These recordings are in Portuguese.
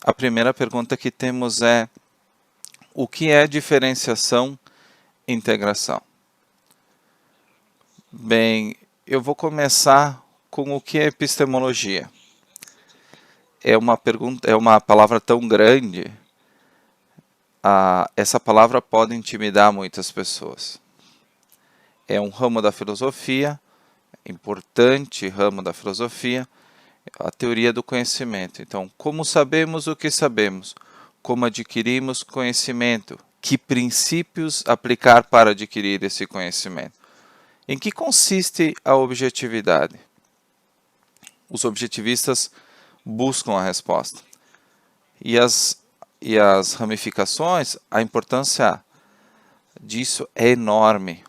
A primeira pergunta que temos é: o que é diferenciação e integração? Bem, eu vou começar com o que é epistemologia. É uma palavra tão grande, essa palavra pode intimidar muitas pessoas. É um ramo da filosofia, importante ramo da filosofia, a teoria do conhecimento. Então, como sabemos o que sabemos? Como adquirimos conhecimento? Que princípios aplicar para adquirir esse conhecimento? Em que consiste a objetividade? Os objetivistas buscam a resposta. E as ramificações, a importância disso é enorme.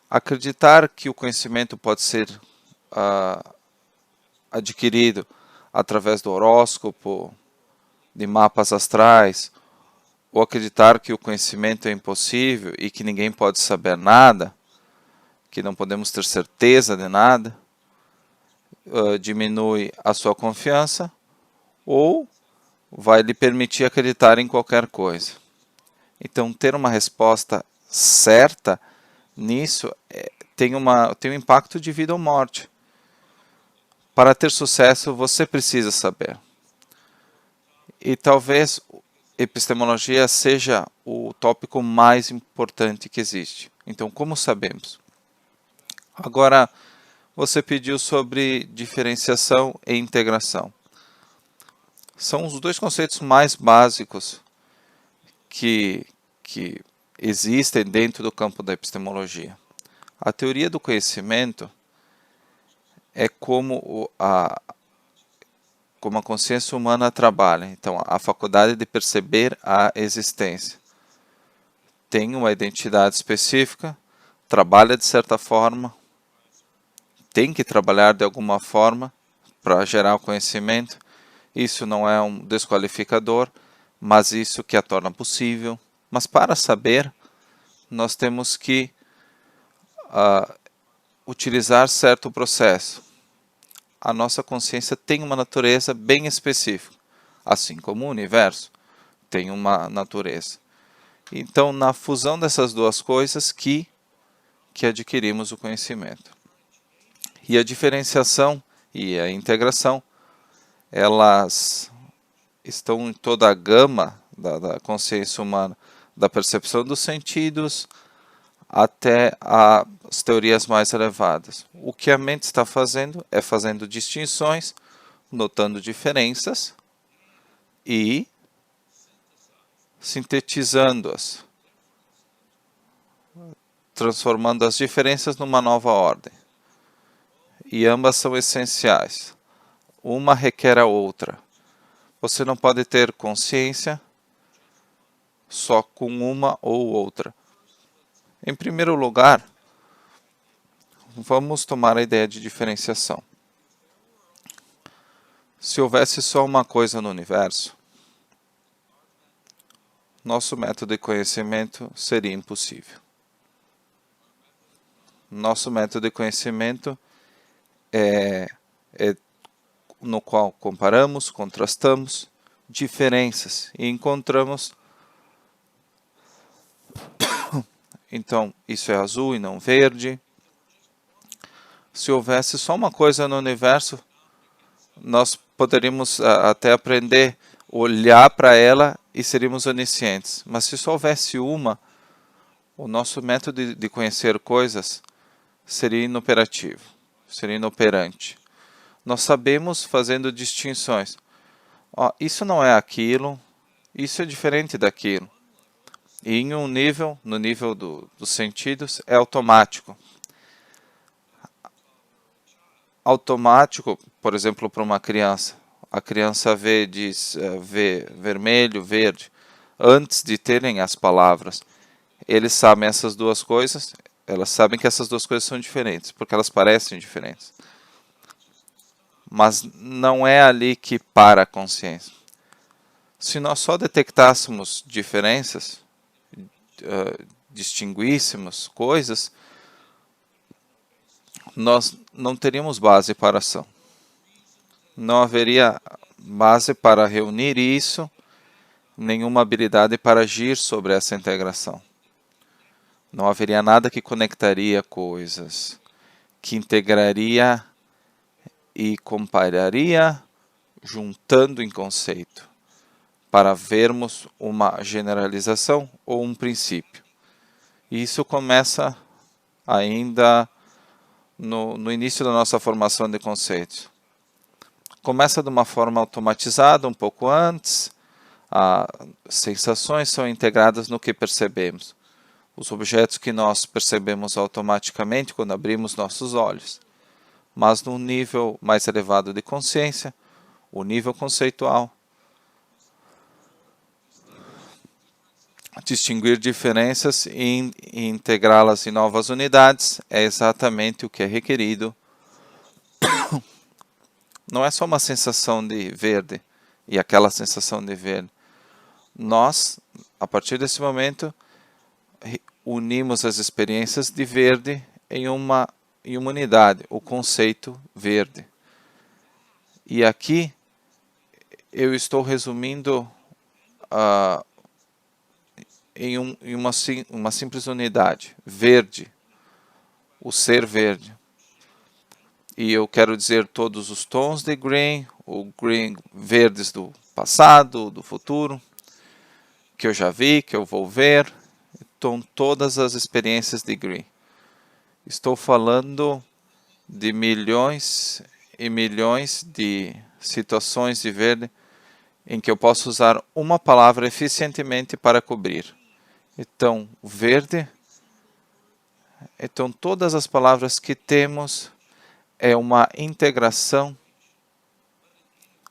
Acreditar que o conhecimento pode ser adquirido através do horóscopo, de mapas astrais, ou acreditar que o conhecimento é impossível e que ninguém pode saber nada, que não podemos ter certeza de nada, diminui a sua confiança ou vai lhe permitir acreditar em qualquer coisa. Então, ter uma resposta certa nisso tem um impacto de vida ou morte. Para ter sucesso, você precisa saber. E talvez epistemologia seja o tópico mais importante que existe. Então, como sabemos? Agora, você pediu sobre diferenciação e integração. São os dois conceitos mais básicos que existem dentro do campo da epistemologia. A teoria do conhecimento é como a consciência humana trabalha. Então, a faculdade de perceber a existência. Tem uma identidade específica, trabalha de certa forma, tem que trabalhar de alguma forma para gerar o conhecimento. Isso não é um desqualificador, mas isso que a torna possível. Mas para saber, nós temos que utilizar certo processo. A nossa consciência tem uma natureza bem específica, assim como o universo tem uma natureza. Então, na fusão dessas duas coisas que adquirimos o conhecimento. E a diferenciação e a integração, elas estão em toda a gama da consciência humana, da percepção dos sentidos até as teorias mais elevadas. O que a mente está fazendo é fazendo distinções, notando diferenças e sintetizando-as, transformando as diferenças numa nova ordem. E ambas são essenciais. Uma requer a outra. Você não pode ter consciência só com uma ou outra. Em primeiro lugar, vamos tomar a ideia de diferenciação. Se houvesse só uma coisa no universo, nosso método de conhecimento seria impossível. Nosso método de conhecimento é no qual comparamos, contrastamos diferenças e encontramos. Então, isso é azul e não verde. Se houvesse só uma coisa no universo, nós poderíamos até aprender, olhar para ela e seríamos oniscientes. Mas se só houvesse uma, o nosso método de conhecer coisas seria inoperativo, seria inoperante. Nós sabemos fazendo distinções. Isso não é aquilo, isso é diferente daquilo. E em um nível, no nível dos sentidos, é automático. Automático, por exemplo, para uma criança. A criança vê vermelho, verde, antes de terem as palavras. Eles sabem essas duas coisas, elas sabem que essas duas coisas são diferentes, porque elas parecem diferentes. Mas não é ali que para a consciência. Se nós só detectássemos diferenças, distinguíssemos coisas, nós não teríamos base para a ação. Não haveria base para reunir isso, nenhuma habilidade para agir sobre essa integração. Não haveria nada que conectaria coisas, que integraria e compararia, juntando em conceito, para vermos uma generalização ou um princípio. E isso começa ainda no início da nossa formação de conceitos. Começa de uma forma automatizada, um pouco antes, as sensações são integradas no que percebemos. Os objetos que nós percebemos automaticamente quando abrimos nossos olhos. Mas num nível mais elevado de consciência, o nível conceitual, distinguir diferenças e integrá-las em novas unidades é exatamente o que é requerido. Não é só uma sensação de verde e aquela sensação de verde. Nós, a partir desse momento, unimos as experiências de verde em uma unidade, o conceito verde. E aqui eu estou resumindo em uma simples unidade, verde, o ser verde. E eu quero dizer todos os tons de green, o green verdes do passado, do futuro, que eu já vi, que eu vou ver. Então, todas as experiências de green. Estou falando de milhões e milhões de situações de verde em que eu posso usar uma palavra eficientemente para cobrir. Então, verde. Então, todas as palavras que temos é uma integração,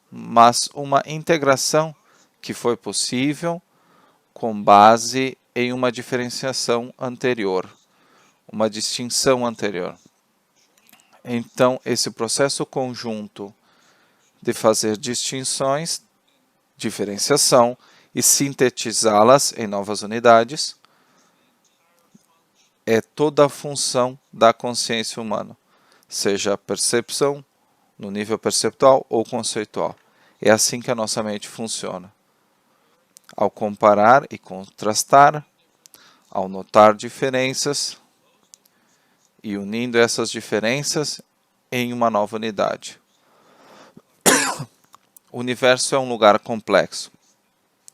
mas uma integração que foi possível com base em uma diferenciação anterior, uma distinção anterior. Então, esse processo conjunto de fazer distinções, diferenciação e sintetizá-las em novas unidades é toda a função da consciência humana, seja a percepção, no nível perceptual ou conceitual. É assim que a nossa mente funciona. Ao comparar e contrastar, ao notar diferenças e unindo essas diferenças em uma nova unidade. O universo é um lugar complexo,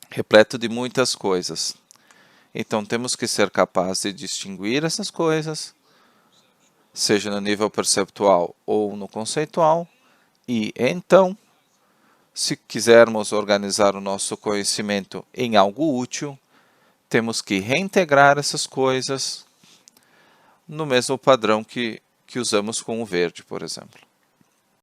repleto de muitas coisas. Então temos que ser capazes de distinguir essas coisas, seja no nível perceptual ou no conceitual, e então, se quisermos organizar o nosso conhecimento em algo útil, temos que reintegrar essas coisas no mesmo padrão que usamos com o verde, por exemplo.